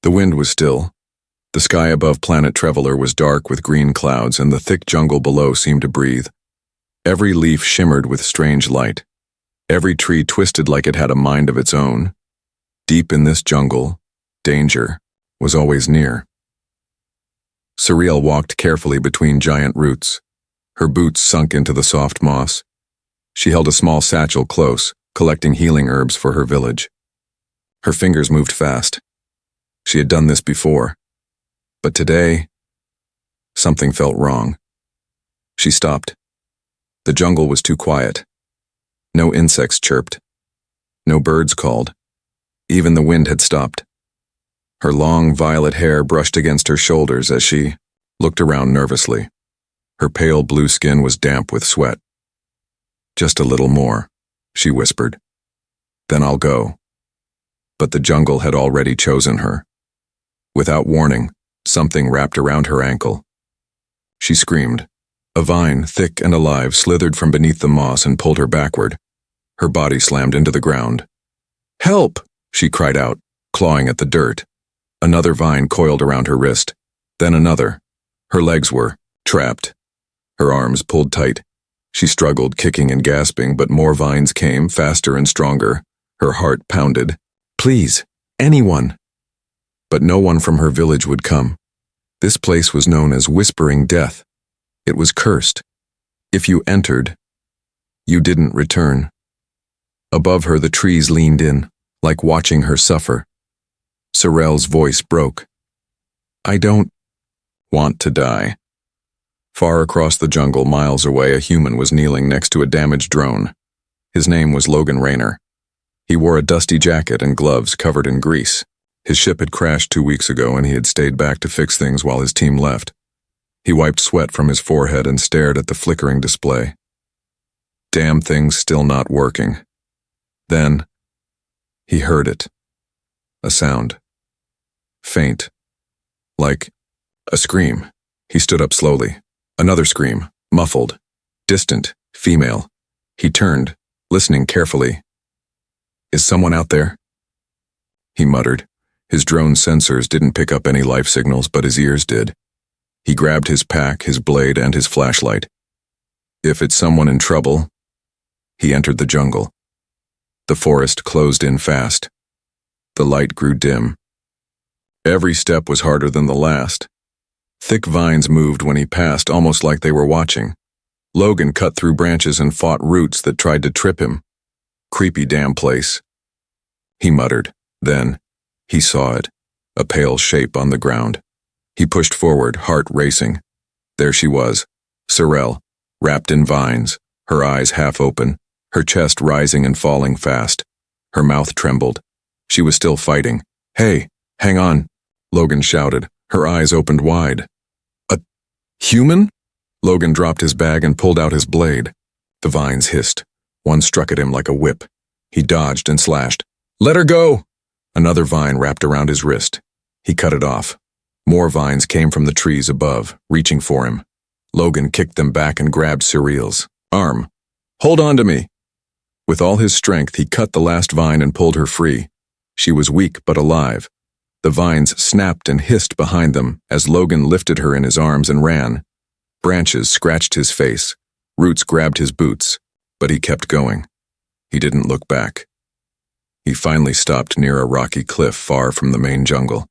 The wind was still. The sky above planet Traveler was dark with green clouds, and the thick jungle below seemed to breathe. Every leaf shimmered with strange light. Every tree twisted like it had a mind of its own. Deep in this jungle, danger was always near. Suriel walked carefully between giant roots. Her boots sunk into the soft moss. She held a small satchel close, collecting healing herbs for her village. Her fingers moved fast. She had done this before. But today, something felt wrong. She stopped. The jungle was too quiet. No insects chirped. No birds called. Even the wind had stopped. Her long violet hair brushed against her shoulders as she looked around nervously. Her pale blue skin was damp with sweat. "Just a little more," she whispered. "Then I'll go." But the jungle had already chosen her. Without warning, something wrapped around her ankle. She screamed. A vine, thick and alive, slithered from beneath the moss and pulled her backward. Her body slammed into the ground. "Help!" she cried out, clawing at the dirt. Another vine coiled around her wrist, then another. Her legs were trapped. Her arms pulled tight. She struggled, kicking and gasping, but more vines came, faster and stronger. Her heart pounded. "Please, anyone!" But no one from her village would come. This place was known as Whispering Death. It was cursed. If you entered, you didn't return. Above her, the trees leaned in, like watching her suffer. Suriel's voice broke. "I don't want to die." Far across the jungle, miles away, a human was kneeling next to a damaged drone. His name was Logan Rayner. He wore a dusty jacket and gloves covered in grease. His ship had crashed 2 weeks ago, and he had stayed back to fix things while his team left. He wiped sweat from his forehead and stared at the flickering display. Damn thing's still not working. Then, he heard it. A sound. Faint. Like a scream. He stood up slowly. Another scream. Muffled. Distant. Female. He turned, listening carefully. "Is someone out there?" He muttered. His drone sensors didn't pick up any life signals, but his ears did. He grabbed his pack, his blade, and his flashlight. If it's someone in trouble, he entered the jungle. The forest closed in fast. The light grew dim. Every step was harder than the last. Thick vines moved when he passed, almost like they were watching. Logan cut through branches and fought roots that tried to trip him. "Creepy damn place," he muttered. Then, he saw it, a pale shape on the ground. He pushed forward, heart racing. There she was, Suriel, wrapped in vines, her eyes half open, her chest rising and falling fast. Her mouth trembled. She was still fighting. "Hey, hang on," Logan shouted. Her eyes opened wide. "A human?" Logan dropped his bag and pulled out his blade. The vines hissed. One struck at him like a whip. He dodged and slashed. "Let her go!" Another vine wrapped around his wrist. He cut it off. More vines came from the trees above, reaching for him. Logan kicked them back and grabbed Suriel's arm. "Hold on to me!" With all his strength, he cut the last vine and pulled her free. She was weak but alive. The vines snapped and hissed behind them as Logan lifted her in his arms and ran. Branches scratched his face. Roots grabbed his boots. But he kept going. He didn't look back. He finally stopped near a rocky cliff far from the main jungle.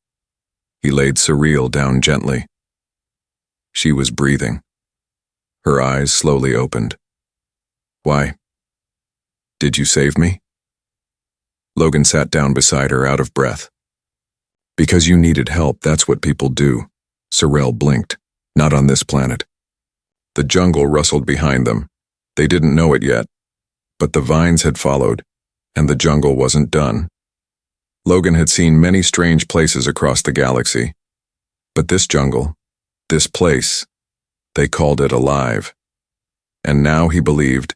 He laid Suriel down gently. She was breathing. Her eyes slowly opened. "Why? Did you save me?" Logan sat down beside her, out of breath. "Because you needed help, that's what people do." Suriel blinked. "Not on this planet." The jungle rustled behind them. They didn't know it yet, but the vines had followed, and the jungle wasn't done. Logan had seen many strange places across the galaxy, but this jungle, this place, they called it alive. And now he believed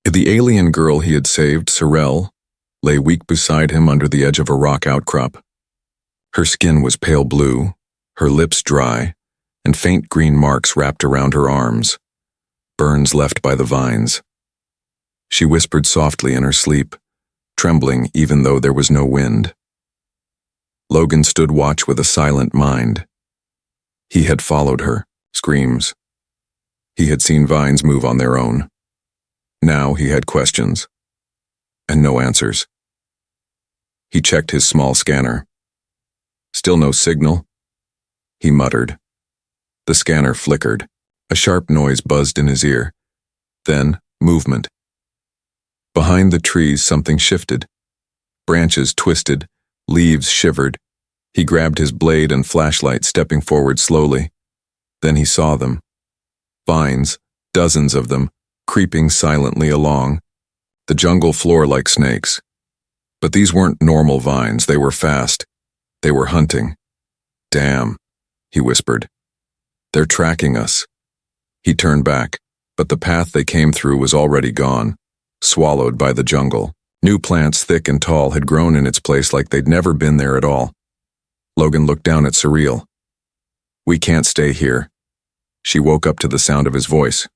the alien girl he had saved, Suriel, lay weak beside him under the edge of a rock outcrop. Her skin was pale blue, her lips dry, and faint green marks wrapped around her arms, burns left by the vines. She whispered softly in her sleep, trembling even though there was no wind. Logan stood watch with a silent mind. He had followed her, screams. He had seen vines move on their own. Now he had questions. And no answers. He checked his small scanner. Still no signal. He muttered. The scanner flickered. A sharp noise buzzed in his ear. Then, movement. Behind the trees, something shifted. Branches twisted, leaves shivered. He grabbed his blade and flashlight, stepping forward slowly. Then he saw them. Vines, dozens of them, creeping silently along, the jungle floor like snakes. But these weren't normal vines, they were fast. They were hunting. Damn, he whispered. They're tracking us. He turned back, but the path they came through was already gone, swallowed by the jungle. New plants, thick and tall, had grown in its place like they'd never been there at all. Logan looked down at Surreal. We can't stay here. She woke up to the sound of his voice.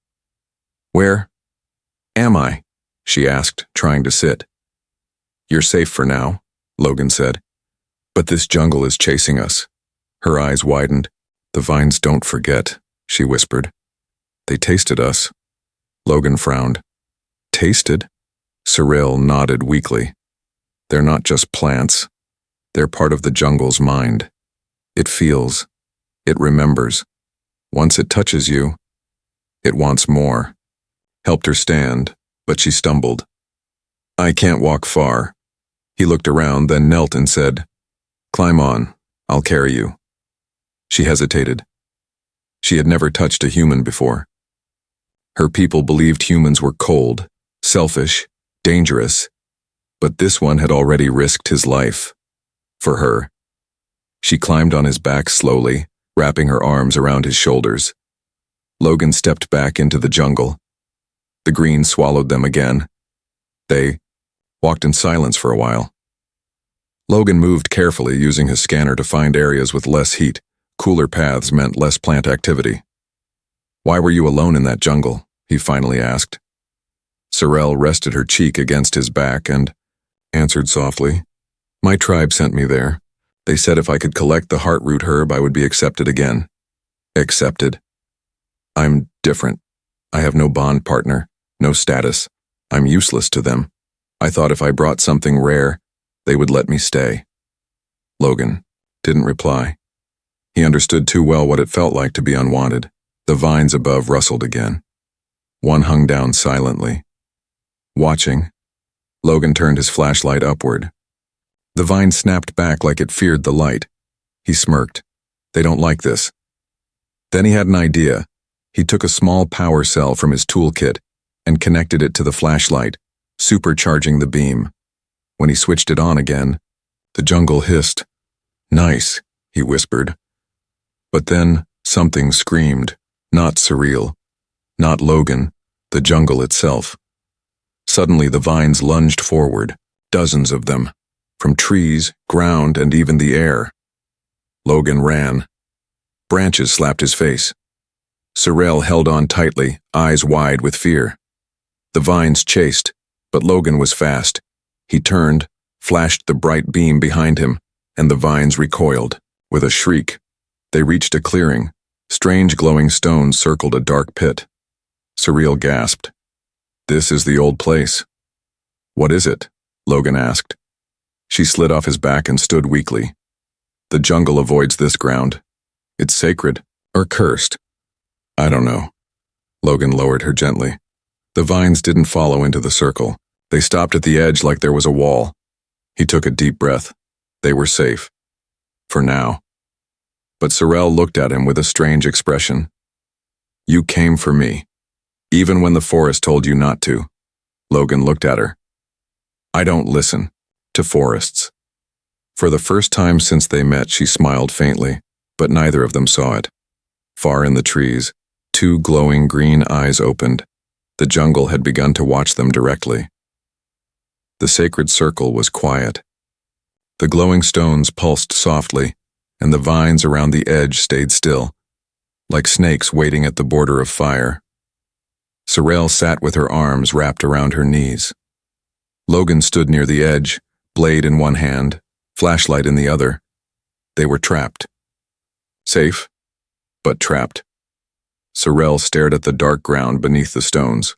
Where am I? She asked, trying to sit. You're safe for now, Logan said. But this jungle is chasing us. Her eyes widened. The vines don't forget, she whispered. They tasted us. Logan frowned. Tasted? Surreal nodded weakly. They're not just plants. They're part of the jungle's mind. It feels. It remembers. Once it touches you, it wants more. Helped her stand, but she stumbled. I can't walk far. He looked around, then knelt and said, Climb on, I'll carry you. She hesitated. She had never touched a human before. Her people believed humans were cold, selfish, dangerous, but this one had already risked his life. For her. She climbed on his back slowly, wrapping her arms around his shoulders. Logan stepped back into the jungle. The green swallowed them again. They walked in silence for a while. Logan moved carefully, using his scanner to find areas with less heat. Cooler paths meant less plant activity. Why were you alone in that jungle? He finally asked. Sorrel rested her cheek against his back and answered softly. My tribe sent me there. They said if I could collect the heartroot herb, I would be accepted again. Accepted. I'm different. I have no bond partner, no status. I'm useless to them. I thought if I brought something rare, they would let me stay. Logan didn't reply. He understood too well what it felt like to be unwanted. The vines above rustled again. One hung down silently. Watching, Logan turned his flashlight upward. The vine snapped back like it feared the light. He smirked. They don't like this. Then he had an idea. He took a small power cell from his toolkit and connected it to the flashlight, supercharging the beam. When he switched it on again, the jungle hissed. Nice, he whispered. But then something screamed. Not Surreal. Not Logan. The jungle itself. Suddenly the vines lunged forward, dozens of them. From trees, ground, and even the air. Logan ran. Branches slapped his face. Sorrel held on tightly, eyes wide with fear. The vines chased, but Logan was fast. He turned, flashed the bright beam behind him, and the vines recoiled. With a shriek, they reached a clearing. Strange glowing stones circled a dark pit. Surreal gasped. This is the old place. What is it? Logan asked. She slid off his back and stood weakly. The jungle avoids this ground. It's sacred, or cursed. I don't know. Logan lowered her gently. The vines didn't follow into the circle. They stopped at the edge like there was a wall. He took a deep breath. They were safe. For now. But Sorrel looked at him with a strange expression. You came for me, even when the forest told you not to. Logan looked at her. I don't listen to forests. For the first time since they met, she smiled faintly, but neither of them saw it. Far in the trees, two glowing green eyes opened. The jungle had begun to watch them directly. The sacred circle was quiet. The glowing stones pulsed softly, and the vines around the edge stayed still, like snakes waiting at the border of fire. Sorrel sat with her arms wrapped around her knees. Logan stood near the edge, blade in one hand, flashlight in the other, They were trapped. Safe, but trapped. Sorrel stared at the dark ground beneath the stones.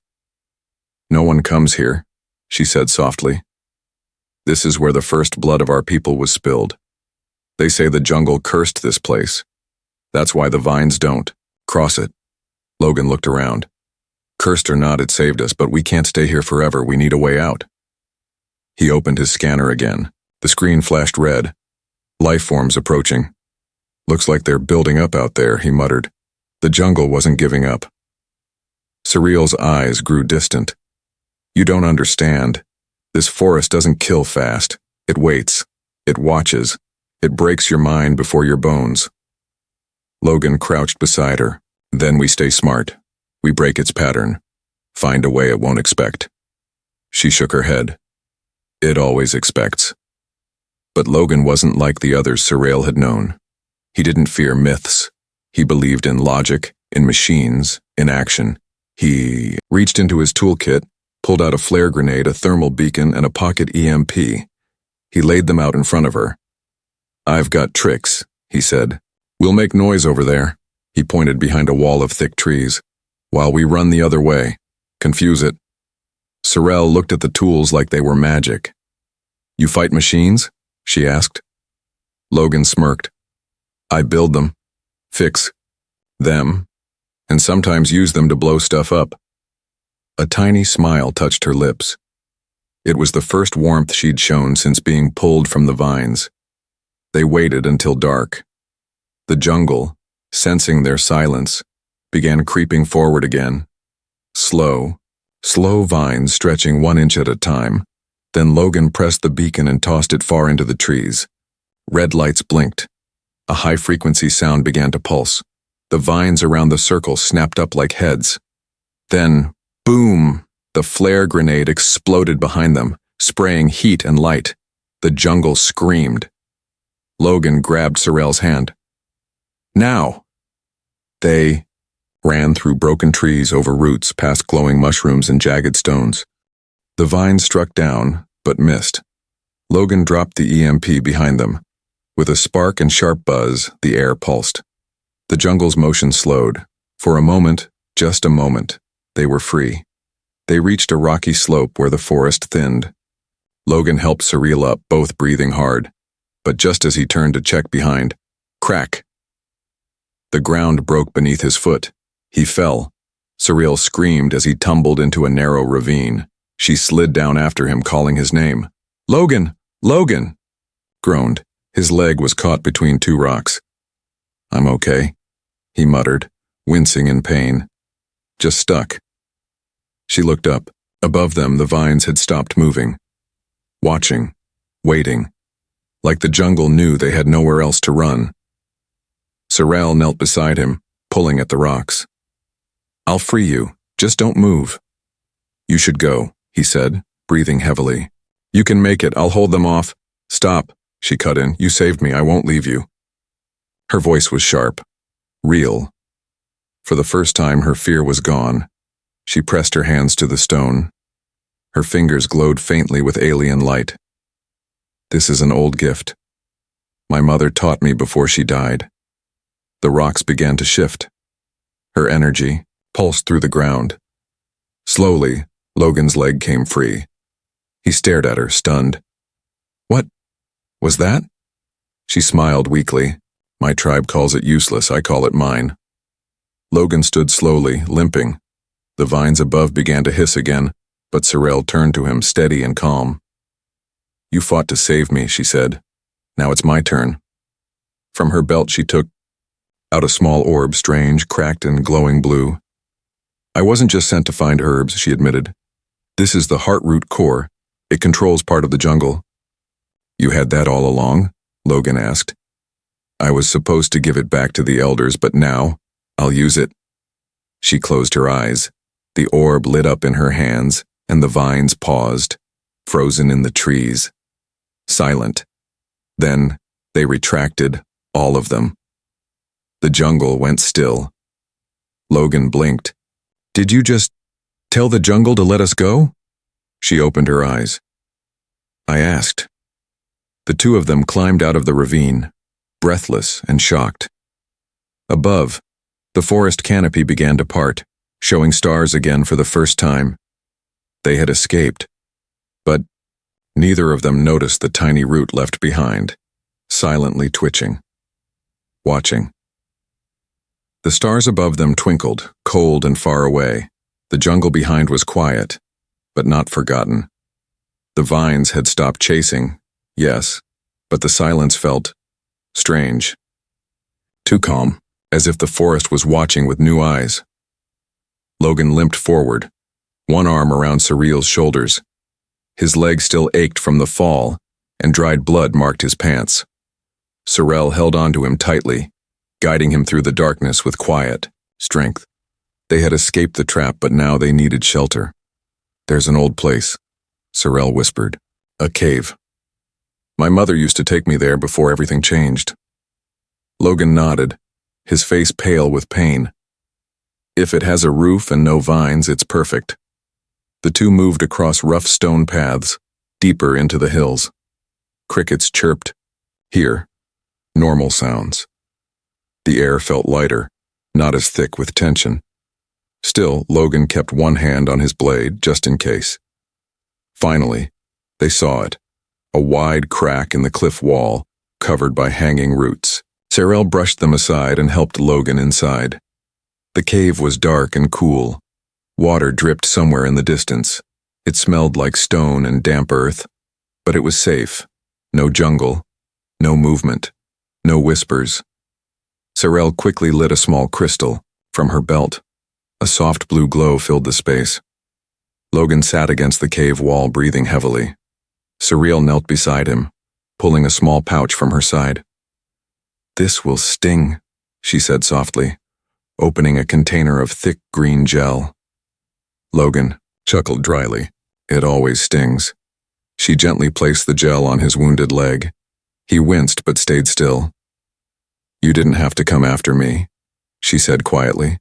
"No one comes here," she said softly. "This is where the first blood of our people was spilled. They say the jungle cursed this place. That's why the vines don't cross it." Logan looked around. "Cursed or not, it saved us, but we can't stay here forever. We need a way out." He opened his scanner again. The screen flashed red. Life forms approaching. "Looks like they're building up out there," he muttered. The jungle wasn't giving up. Surreal's eyes grew distant. "You don't understand. This forest doesn't kill fast. It waits. It watches. It breaks your mind before your bones." Logan crouched beside her. "Then we stay smart. We break its pattern. Find a way it won't expect." She shook her head. "It always expects." But Logan wasn't like the others Sorrel had known. He didn't fear myths. He believed in logic, in machines, in action. He reached into his toolkit, pulled out a flare grenade, a thermal beacon, and a pocket EMP. He laid them out in front of her. "I've got tricks," he said. "We'll make noise over there." He pointed behind a wall of thick trees. "While we run the other way. Confuse it." Sorrel looked at the tools like they were magic. "You fight machines?" she asked. Logan smirked. "I build them, fix them, and sometimes use them to blow stuff up." A tiny smile touched her lips. It was the first warmth she'd shown since being pulled from the vines. They waited until dark. The jungle, sensing their silence, began creeping forward again. Slow vines stretching 1 inch at a time. Then Logan pressed the beacon and tossed it far into the trees. Red lights blinked. A high-frequency sound began to pulse. The vines around the circle snapped up like heads. Then, boom! The flare grenade exploded behind them, spraying heat and light. The jungle screamed. Logan grabbed Sorrel's hand. "Now!" They ran through broken trees, over roots, past glowing mushrooms and jagged stones. The vines struck down, but missed. Logan dropped the EMP behind them. With a spark and sharp buzz, the air pulsed. The jungle's motion slowed. For a moment, just a moment, they were free. They reached a rocky slope where the forest thinned. Logan helped Sorrel up, both breathing hard. But just as he turned to check behind, crack! The ground broke beneath his foot. He fell. Sorrel screamed as he tumbled into a narrow ravine. She slid down after him, calling his name. "Logan! Logan!" Groaned. His leg was caught between two rocks. "I'm okay," he muttered, wincing in pain. "Just stuck." She looked up. Above them, the vines had stopped moving. Watching. Waiting. Like the jungle knew they had nowhere else to run. Sorrel knelt beside him, pulling at the rocks. "I'll free you. Just don't move." "You should go," he said, breathing heavily. "You can make it. I'll hold them off." "Stop," she cut in. "You saved me. I won't leave you." Her voice was sharp. Real. For the first time, her fear was gone. She pressed her hands to the stone. Her fingers glowed faintly with alien light. "This is an old gift. My mother taught me before she died." The rocks began to shift. Her energy pulsed through the ground. Slowly, Logan's leg came free. He stared at her, stunned. "What was that?" She smiled weakly. "My tribe calls it useless. I call it mine." Logan stood slowly, limping. The vines above began to hiss again, but Sorrel turned to him, steady and calm. "You fought to save me," she said. "Now it's my turn." From her belt she took out a small orb, strange, cracked and glowing blue. "I wasn't just sent to find herbs," she admitted. "This is the heartroot core. It controls part of the jungle." "You had that all along?" Logan asked. "I was supposed to give it back to the elders, but now I'll use it." She closed her eyes. The orb lit up in her hands, and the vines paused, frozen in the trees. Silent. Then they retracted, all of them. The jungle went still. Logan blinked. "Did you just tell the jungle to let us go?" She opened her eyes. "I asked." The two of them climbed out of the ravine. breathless and shocked. Above, the forest canopy began to part, showing stars again for the first time. They had escaped, but neither of them noticed the tiny root left behind, silently twitching, watching. The stars above them twinkled, cold and far away. The jungle behind was quiet, but not forgotten. The vines had stopped chasing, yes, but the silence felt strange. Too calm, as if the forest was watching with new eyes. Logan limped forward, one arm around Surreal's shoulders. His leg still ached from the fall, and dried blood marked his pants. Surreal held onto him tightly, guiding him through the darkness with quiet strength. They had escaped the trap, but now they needed shelter. "There's an old place," Surreal whispered. "A cave. My mother used to take me there before everything changed." Logan nodded, his face pale with pain. "If it has a roof and no vines, it's perfect." The two moved across rough stone paths, deeper into the hills. Crickets chirped. Here, normal sounds. The air felt lighter, not as thick with tension. Still, Logan kept one hand on his blade, just in case. Finally, they saw it, a wide crack in the cliff wall, covered by hanging roots. Surreal brushed them aside and helped Logan inside. The cave was dark and cool. Water dripped somewhere in the distance. It smelled like stone and damp earth, but it was safe. No jungle, no movement, no whispers. Surreal quickly lit a small crystal from her belt. A soft blue glow filled the space. Logan sat against the cave wall, breathing heavily. Surreal knelt beside him, pulling a small pouch from her side. "This will sting," she said softly, opening a container of thick green gel. Logan chuckled dryly. "It always stings." She gently placed the gel on his wounded leg. He winced but stayed still. "You didn't have to come after me," she said quietly.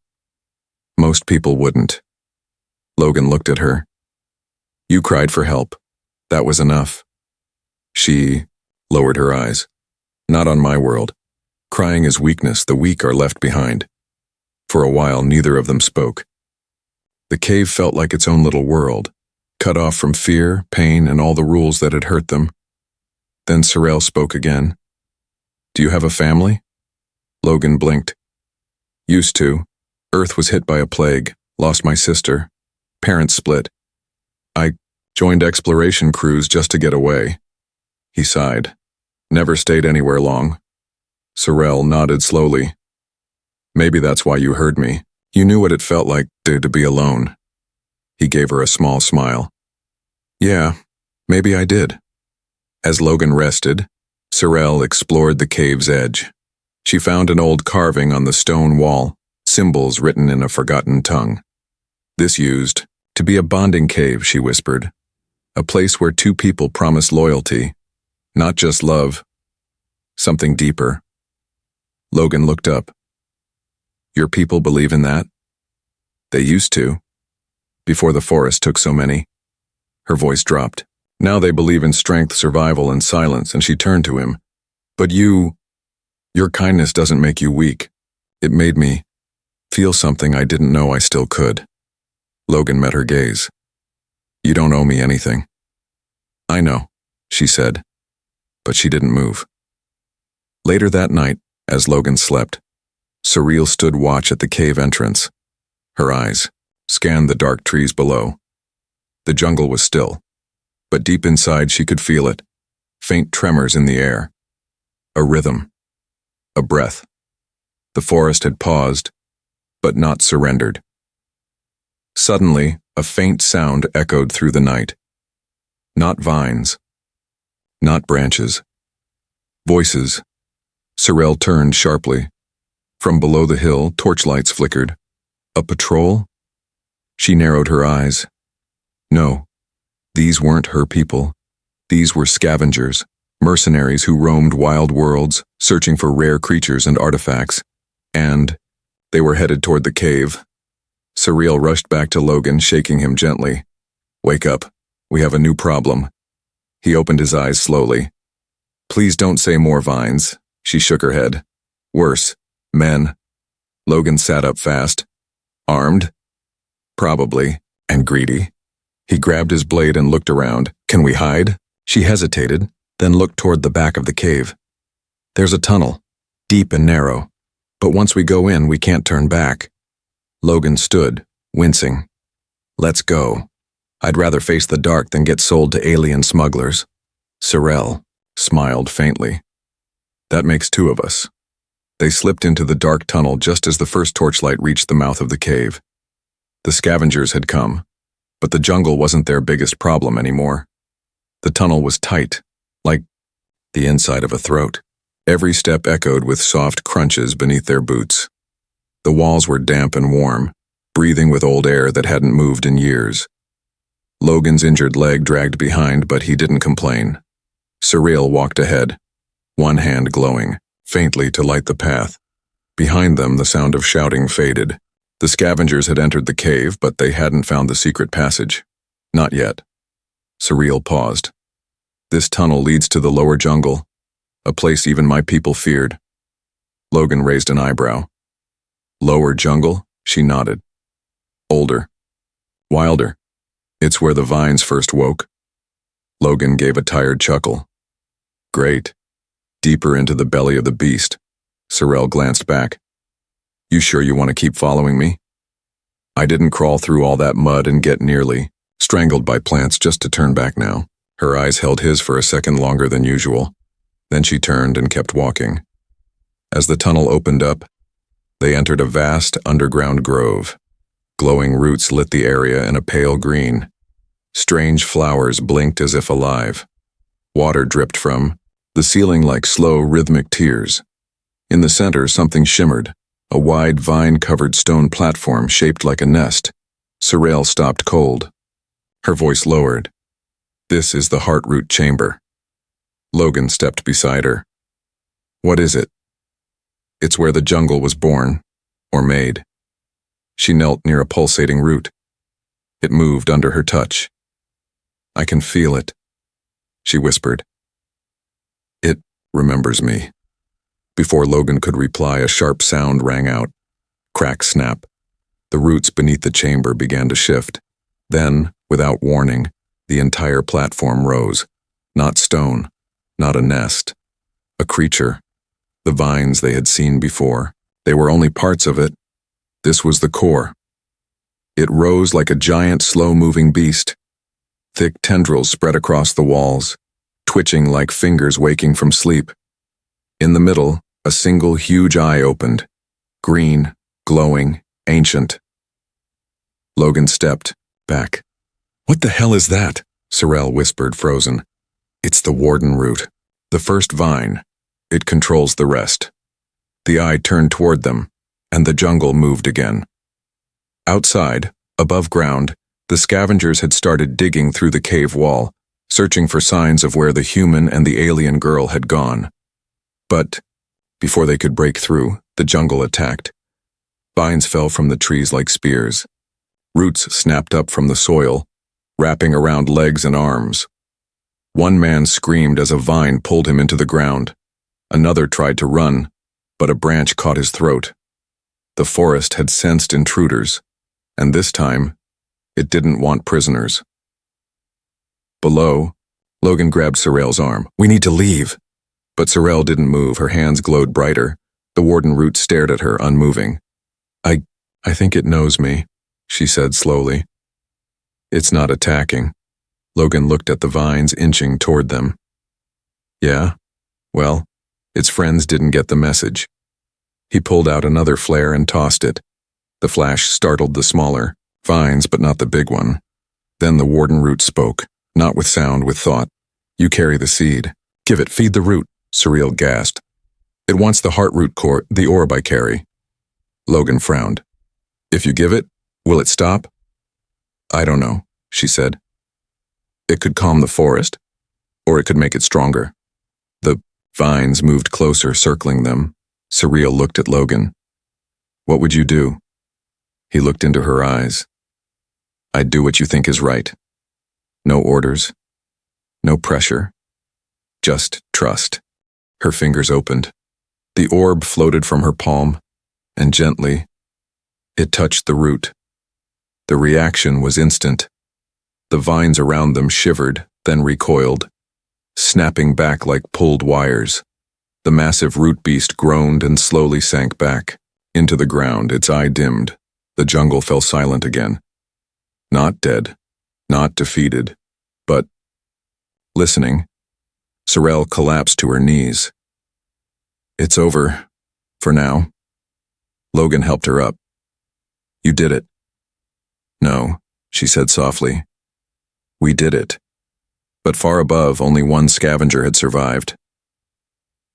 "Most people wouldn't." Logan looked at her. "You cried for help. That was enough." She lowered her eyes. "Not on my world. Crying is weakness. The weak are left behind." For a while, neither of them spoke. The cave felt like its own little world, cut off from fear, pain, and all the rules that had hurt them. Then Surreal spoke again. "Do you have a family?" Logan blinked. "Used to. Earth was hit by a plague, lost my sister. Parents split. I joined exploration crews just to get away." He sighed. "Never stayed anywhere long." Surreal nodded slowly. "Maybe that's why you heard me. You knew what it felt like to be alone." He gave her a small smile. "Yeah, maybe I did." As Logan rested, Surreal explored the cave's edge. She found an old carving on the stone wall, symbols written in a forgotten tongue. "This used to be a bonding cave," she whispered. "A place where two people promise loyalty, not just love, something deeper." Logan looked up. "Your people believe in that?" "They used to, before the forest took so many." Her voice dropped. "Now they believe in strength, survival, and silence," and she turned to him. "But your kindness doesn't make you weak. It made me feel something I didn't know I still could." Logan met her gaze. "You don't owe me anything." "I know," she said, but she didn't move. Later that night, as Logan slept, Surreal stood watch at the cave entrance. Her eyes scanned the dark trees below. The jungle was still, but deep inside she could feel it, faint tremors in the air. A rhythm, a breath. The forest had paused, but not surrendered. Suddenly, a faint sound echoed through the night. Not vines, not branches. Voices. Surreal turned sharply. From below the hill, torchlights flickered. A patrol? She narrowed her eyes. No, these weren't her people. These were scavengers, mercenaries who roamed wild worlds, searching for rare creatures and artifacts. And they were headed toward the cave. Surreal rushed back to Logan, shaking him gently. "Wake up. We have a new problem." He opened his eyes slowly. "Please don't say more vines. She shook her head. Worse. Men. Logan sat up fast. Armed? Probably. And greedy. He grabbed his blade and looked around. Can we hide? She hesitated, then looked toward the back of the cave. There's a tunnel. Deep and narrow. But once we go in, we can't turn back. Logan stood, wincing. Let's go. I'd rather face the dark than get sold to alien smugglers. Sorrel smiled faintly. That makes two of us. They slipped into the dark tunnel just as the first torchlight reached the mouth of the cave. The scavengers had come, but the jungle wasn't their biggest problem anymore. The tunnel was tight, like the inside of a throat. Every step echoed with soft crunches beneath their boots. The walls were damp and warm, breathing with old air that hadn't moved in years. Logan's injured leg dragged behind, but he didn't complain. Surreal walked ahead, one hand glowing, faintly to light the path. Behind them, the sound of shouting faded. The scavengers had entered the cave, but they hadn't found the secret passage. Not yet. Surreal paused. This tunnel leads to the lower jungle, a place even my people feared. Logan raised an eyebrow. Lower jungle? She nodded. Older. Wilder. It's where the vines first woke. Logan gave a tired chuckle. Great. Deeper into the belly of the beast. Sorrel glanced back. You sure you want to keep following me? I didn't crawl through all that mud and get nearly strangled by plants just to turn back now. Her eyes held his for a second longer than usual. Then she turned and kept walking. As the tunnel opened up, they entered a vast underground grove. Glowing roots lit the area in a pale green. Strange flowers blinked as if alive. Water dripped from the ceiling like slow, rhythmic tears. In the center, something shimmered, a wide, vine-covered stone platform shaped like a nest. Sorrel stopped cold. Her voice lowered. This is the heartroot chamber. Logan stepped beside her. What is it? It's where the jungle was born, or made. She knelt near a pulsating root. It moved under her touch. I can feel it, she whispered. It remembers me. Before Logan could reply, a sharp sound rang out. Crack, snap. The roots beneath the chamber began to shift. Then, without warning, the entire platform rose. Not stone, not a nest. A creature. The vines they had seen before. They were only parts of it. This was the core. It rose like a giant, slow-moving beast. Thick tendrils spread across the walls, twitching like fingers waking from sleep. In the middle, a single huge eye opened. Green, glowing, ancient. Logan stepped back. What the hell is that? Sorrel whispered, frozen. It's the warden root. The first vine. It controls the rest. The eye turned toward them, and the jungle moved again. Outside, above ground, the scavengers had started digging through the cave wall, searching for signs of where the human and the alien girl had gone. But, before they could break through, the jungle attacked. Vines fell from the trees like spears. Roots snapped up from the soil, wrapping around legs and arms. One man screamed as a vine pulled him into the ground. Another tried to run, but a branch caught his throat. The forest had sensed intruders, and this time, it didn't want prisoners. Below, Logan grabbed Sorrel's arm. We need to leave. But Sorrel didn't move. Her hands glowed brighter. The warden root stared at her, unmoving. I think it knows me, she said slowly. It's not attacking. Logan looked at the vines inching toward them. Yeah? Well, its friends didn't get the message. He pulled out another flare and tossed it. The flash startled the smaller vines, but not the big one. Then the warden root spoke, not with sound, with thought. You carry the seed. Give it, feed the root, Surreal gasped. It wants the heart root core, the orb I carry. Logan frowned. If you give it, will it stop? I don't know, she said. It could calm the forest, or it could make it stronger. The vines moved closer, circling them. Surreal looked at Logan. What would you do? He looked into her eyes. I'd do what you think is right. No orders. No pressure. Just trust. Her fingers opened. The orb floated from her palm, and gently, it touched the root. The reaction was instant. The vines around them shivered, then recoiled, snapping back like pulled wires. The massive root beast groaned and slowly sank back. Into the ground, its eye dimmed. The jungle fell silent again. Not dead, not defeated, but listening. Sorrel collapsed to her knees. It's over, for now. Logan helped her up. You did it. No, she said softly. We did it. But far above, only one scavenger had survived.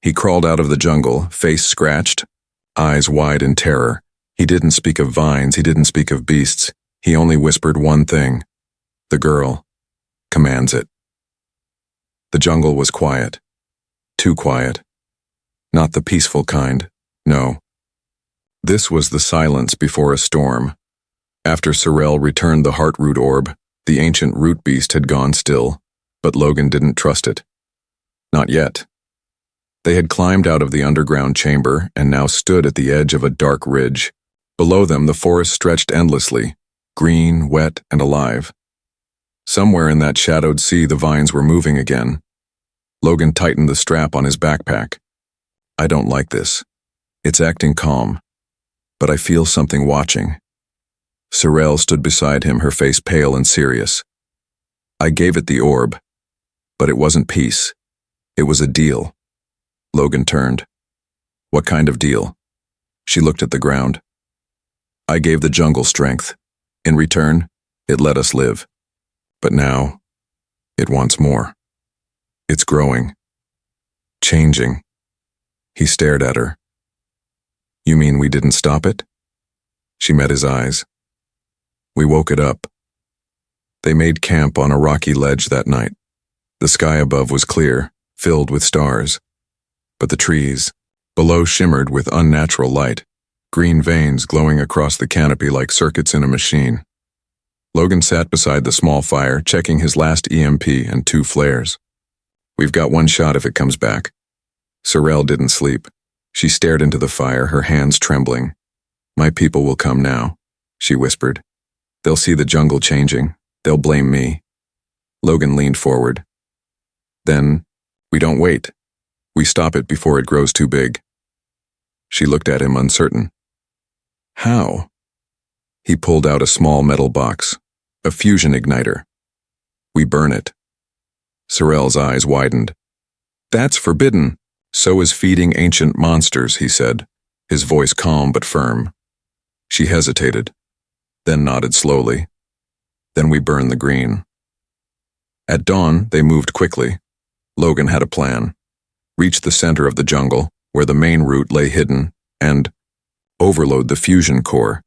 He crawled out of the jungle, face scratched, eyes wide in terror. He didn't speak of vines, he didn't speak of beasts. He only whispered one thing. The girl commands it. The jungle was quiet. Too quiet. Not the peaceful kind, no. This was the silence before a storm. After Sorrel returned the heartroot orb, the ancient root beast had gone still, but Logan didn't trust it. Not yet. They had climbed out of the underground chamber and now stood at the edge of a dark ridge. Below them, the forest stretched endlessly, green, wet, and alive. Somewhere in that shadowed sea, the vines were moving again. Logan tightened the strap on his backpack. I don't like this. It's acting calm, but I feel something watching. Sorrel stood beside him, her face pale and serious. I gave it the orb, but it wasn't peace. It was a deal. Logan turned. What kind of deal? She looked at the ground. I gave the jungle strength. In return, it let us live. But now, it wants more. It's growing. Changing. He stared at her. You mean we didn't stop it? She met his eyes. We woke it up. They made camp on a rocky ledge that night. The sky above was clear, filled with stars. But the trees below shimmered with unnatural light, green veins glowing across the canopy like circuits in a machine. Logan sat beside the small fire, checking his last EMP and 2 flares. We've got one shot if it comes back. Sorrel didn't sleep. She stared into the fire, her hands trembling. My people will come now, she whispered. They'll see the jungle changing. They'll blame me. Logan leaned forward. Then, we don't wait. We stop it before it grows too big. She looked at him uncertain. How? He pulled out a small metal box, a fusion igniter. We burn it. Sorrel's eyes widened. That's forbidden. So is feeding ancient monsters, he said, his voice calm but firm. She hesitated, then nodded slowly. Then we burn the green. At dawn, they moved quickly. Logan had a plan. Reach the center of the jungle, where the main root lay hidden, and overload the fusion core.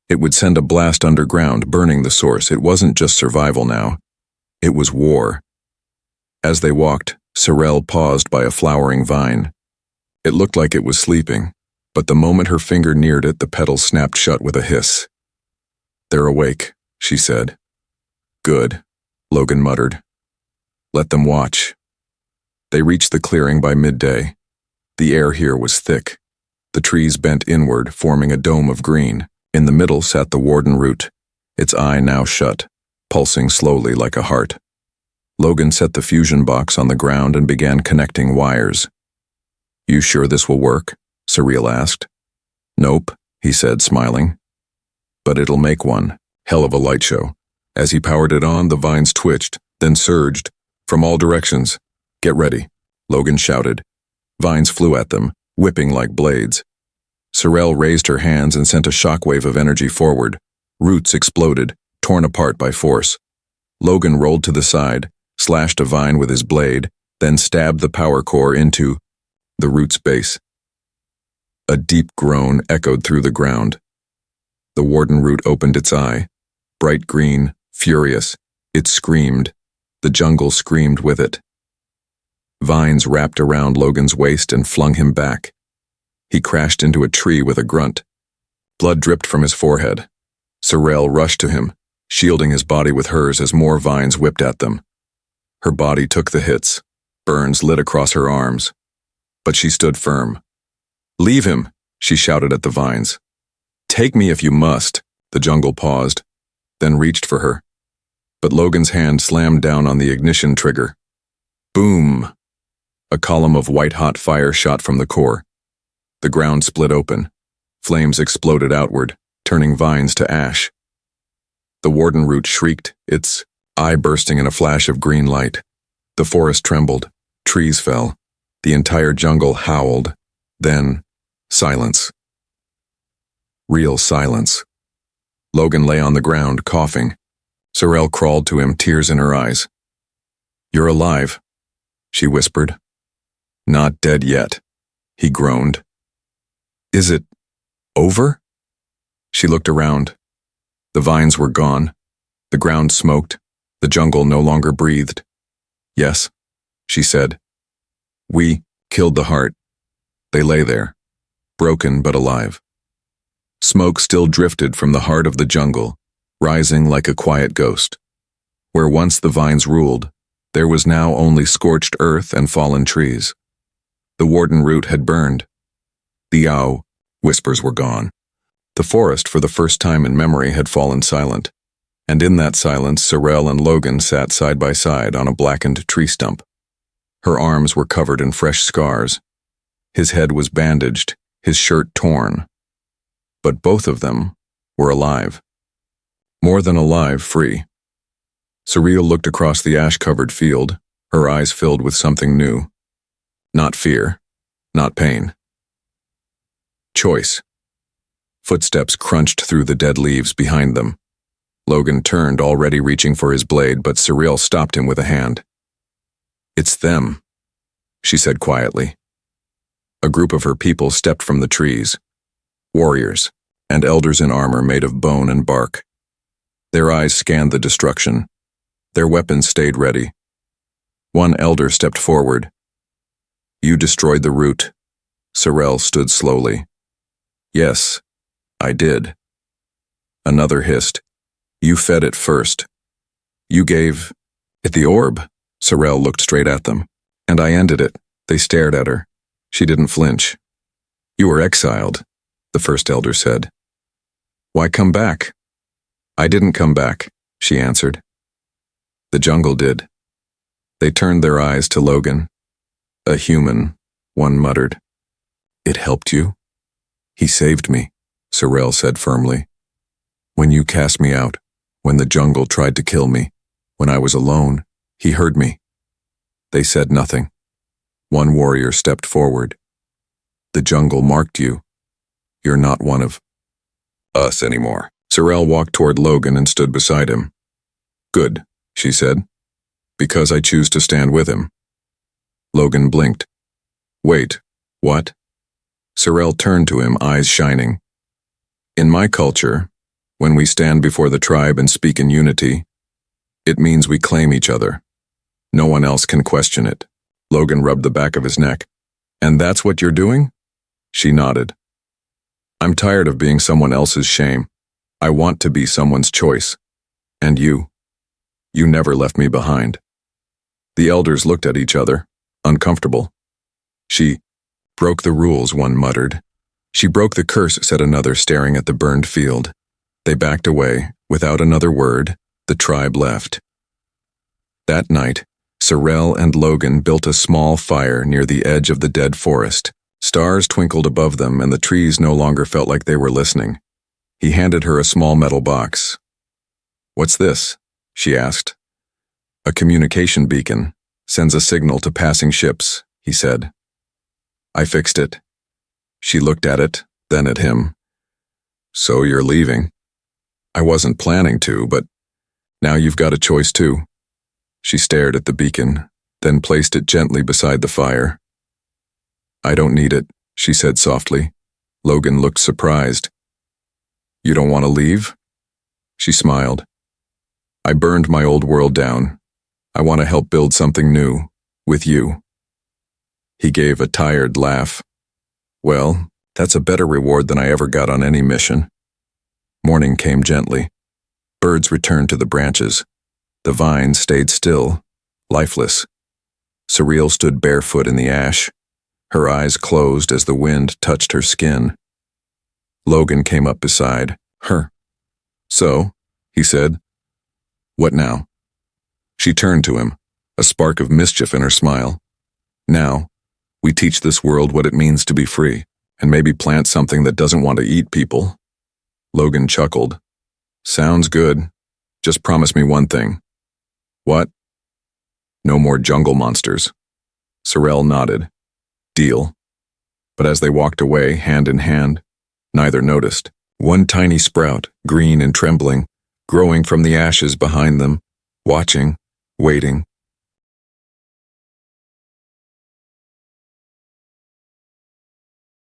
It would send a blast underground, burning the source. It wasn't just survival now. It was war. As they walked, Sorrel paused by a flowering vine. It looked like it was sleeping, but the moment her finger neared it, the petals snapped shut with a hiss. They're awake, she said. Good, Logan muttered. Let them watch. They reached the clearing by midday. The air here was thick. The trees bent inward, forming a dome of green. In the middle sat the warden root, its eye now shut, pulsing slowly like a heart. Logan set the fusion box on the ground and began connecting wires. You sure this will work? Sorrel asked. Nope, he said, smiling. But it'll make one. Hell of a light show. As he powered it on, the vines twitched, then surged. From all directions. Get ready, Logan shouted. Vines flew at them, whipping like blades. Sorrel raised her hands and sent a shockwave of energy forward. Roots exploded, torn apart by force. Logan rolled to the side, slashed a vine with his blade, then stabbed the power core into the root's base. A deep groan echoed through the ground. The warden root opened its eye. Bright green, furious, it screamed. The jungle screamed with it. Vines wrapped around Logan's waist and flung him back. He crashed into a tree with a grunt. Blood dripped from his forehead. Sorrel rushed to him, shielding his body with hers as more vines whipped at them. Her body took the hits. Burns lit across her arms. But she stood firm. Leave him, she shouted at the vines. Take me if you must. The jungle paused, then reached for her. But Logan's hand slammed down on the ignition trigger. Boom! A column of white-hot fire shot from the core. The ground split open. Flames exploded outward, turning vines to ash. The warden root shrieked, its eye bursting in a flash of green light. The forest trembled. Trees fell. The entire jungle howled. Then, silence. Real silence. Logan lay on the ground, coughing. Sorrel crawled to him, tears in her eyes. You're alive, she whispered. Not dead yet, he groaned. Is it over? She looked around. The vines were gone. The ground smoked. The jungle no longer breathed. Yes, she said. We killed the heart. They lay there, broken but alive. Smoke still drifted from the heart of the jungle, rising like a quiet ghost. Where once the vines ruled, there was now only scorched earth and fallen trees. The warden root had burned. The ow whispers were gone. The forest, for the first time in memory, had fallen silent, and in that silence Sorrel and Logan sat side by side on a blackened tree stump. Her arms were covered in fresh scars. His head was bandaged, his shirt torn. But both of them were alive. More than alive, free. Sorrel looked across the ash-covered field, her eyes filled with something new. Not fear, not pain. Choice. Footsteps crunched through the dead leaves behind them. Logan turned, already reaching for his blade, but Sorrel stopped him with a hand. It's them, she said quietly. A group of her people stepped from the trees. Warriors, and elders in armor made of bone and bark. Their eyes scanned the destruction. Their weapons stayed ready. One elder stepped forward. You destroyed the root. Sorrel stood slowly. Yes, I did. Another hissed. You fed it first. You gave it the orb. Sorrel looked straight at them. And I ended it. They stared at her. She didn't flinch. You were exiled, the first elder said. Why come back? I didn't come back, she answered. The jungle did. They turned their eyes to Logan. A human, one muttered. It helped you? He saved me, Sorrel said firmly. When you cast me out, when the jungle tried to kill me, when I was alone, he heard me. They said nothing. One warrior stepped forward. The jungle marked you. You're not one of us anymore. Sorrel walked toward Logan and stood beside him. Good, she said, because I choose to stand with him. Logan blinked. Wait, what? Sorrel turned to him, eyes shining. In my culture, when we stand before the tribe and speak in unity, it means we claim each other. No one else can question it. Logan rubbed the back of his neck. And that's what you're doing? She nodded. I'm tired of being someone else's shame. I want to be someone's choice. And you never left me behind. The elders looked at each other, uncomfortable. She broke the rules, one muttered. She broke the curse, said another, staring at the burned field. They backed away. Without another word, the tribe left. That night, Sorrel and Logan built a small fire near the edge of the dead forest. Stars twinkled above them, and the trees no longer felt like they were listening. He handed her a small metal box. What's this? She asked. A communication beacon. Sends a signal to passing ships, he said. I fixed it. She looked at it, then at him. So you're leaving. I wasn't planning to, but now you've got a choice too. She stared at the beacon, then placed it gently beside the fire. I don't need it, she said softly. Logan looked surprised. You don't want to leave? She smiled. I burned my old world down. I want to help build something new, with you. He gave a tired laugh. Well, that's a better reward than I ever got on any mission. Morning came gently. Birds returned to the branches. The vines stayed still, lifeless. Sorrel stood barefoot in the ash. Her eyes closed as the wind touched her skin. Logan came up beside her. "So," he said, "what now?" She turned to him, a spark of mischief in her smile. "Now, we teach this world what it means to be free, and maybe plant something that doesn't want to eat people." Logan chuckled. "Sounds good. Just promise me one thing." "What?" "No more jungle monsters." Sorrel nodded. "Deal." But as they walked away, hand in hand, neither noticed. One tiny sprout, green and trembling, growing from the ashes behind them, watching, waiting,